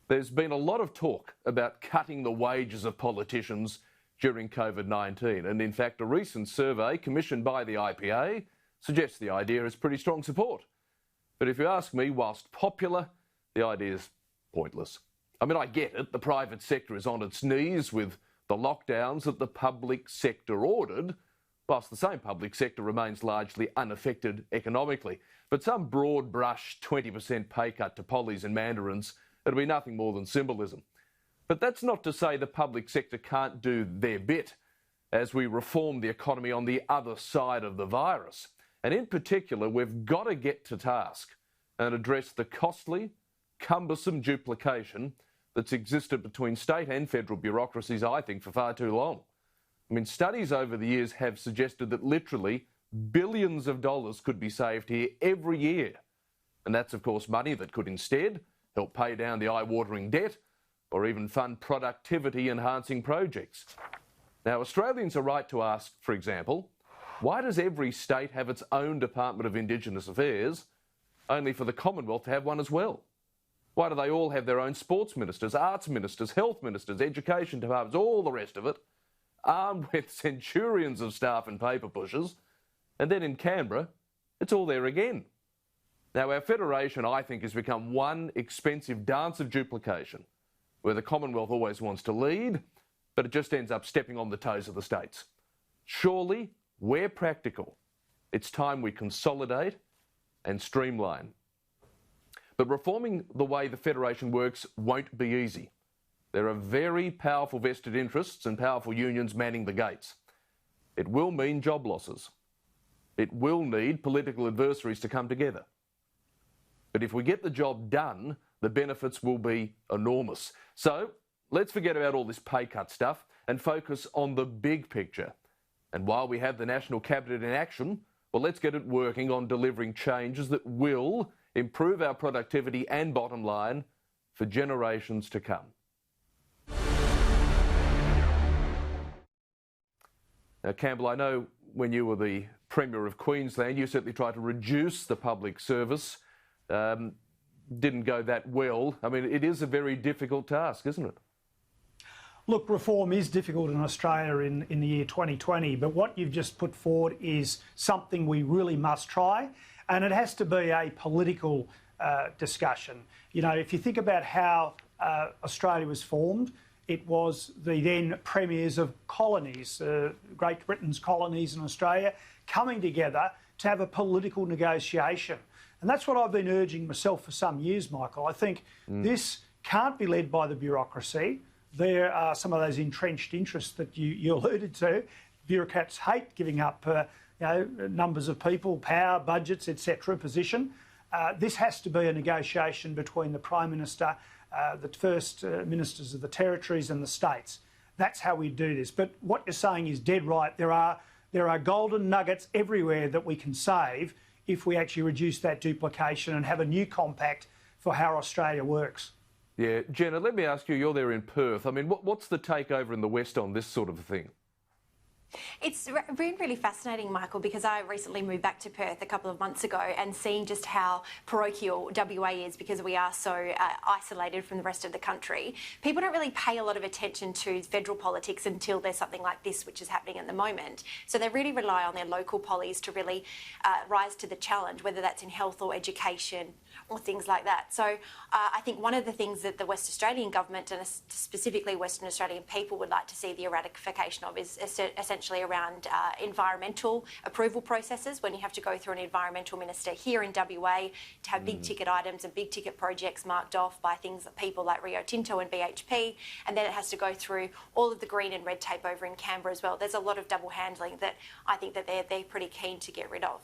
There's been a lot of talk about cutting the wages of politicians during COVID-19, and in fact a recent survey commissioned by the IPA suggests the idea has pretty strong support. But if you ask me, whilst popular, the idea is pointless. I mean, I get it, the private sector is on its knees with the lockdowns that the public sector ordered, whilst the same public sector remains largely unaffected economically. But some broad brush 20% pay cut to pollies and mandarins, it'll be nothing more than symbolism. But that's not to say the public sector can't do their bit as we reform the economy on the other side of the virus. And in particular, we've got to get to task and address the costly, cumbersome duplication that's existed between state and federal bureaucracies, I think, for far too long. I mean, studies over the years have suggested that literally billions of dollars could be saved here every year. And that's, of course, money that could instead help pay down the eye-watering debt or even fund productivity-enhancing projects. Now, Australians are right to ask, for example, why does every state have its own Department of Indigenous Affairs, only for the Commonwealth to have one as well? Why do they all have their own sports ministers, arts ministers, health ministers, education departments, all the rest of it, armed with centurions of staff and paper pushers, and then in Canberra, it's all there again? Now, our federation, I think, has become one expensive dance of duplication, where the Commonwealth always wants to lead, but it just ends up stepping on the toes of the states. Surely, where practical, it's time we consolidate and streamline. But reforming the way the federation works won't be easy. There are very powerful vested interests and powerful unions manning the gates. It will mean job losses. It will need political adversaries to come together. But if we get the job done, the benefits will be enormous. So let's forget about all this pay cut stuff and focus on the big picture. And while we have the National Cabinet in action, well, let's get it working on delivering changes that will improve our productivity and bottom line for generations to come. Now, Campbell, I know when you were the Premier of Queensland, you certainly tried to reduce the public service. Didn't go that well. I mean, it is a very difficult task, isn't it? Look, reform is difficult in Australia in the year 2020, but what you've just put forward is something we really must try, and it has to be a political discussion. You know, if you think about how Australia was formed, it was the then premiers of colonies, Great Britain's colonies in Australia, coming together to have a political negotiation. And that's what I've been urging myself for some years, Michael. I think this can't be led by the bureaucracy. There are some of those entrenched interests that you alluded to. Bureaucrats hate giving up numbers of people, power, budgets, etc., position. This has to be a negotiation between the Prime Minister, the first ministers of the territories and the states. That's how we do this. But what you're saying is dead right. There are golden nuggets everywhere that we can save if we actually reduce that duplication and have a new compact for how Australia works. Yeah, Jenna, let me ask you, you're there in Perth. I mean, what's the takeover in the West on this sort of thing? It's been really fascinating, Michael, because I recently moved back to Perth a couple of months ago and seeing just how parochial WA is because we are so isolated from the rest of the country. People don't really pay a lot of attention to federal politics until there's something like this, which is happening at the moment. So they really rely on their local pollies to really rise to the challenge, whether that's in health or education or things like that. So I think one of the things that the West Australian government and specifically Western Australian people would like to see the eradication of is essentially around environmental approval processes, when you have to go through an environmental minister here in WA to have big ticket items and big ticket projects marked off by things like people like Rio Tinto and BHP, and then it has to go through all of the green and red tape over in Canberra as well. There's a lot of double handling that I think that they're pretty keen to get rid of.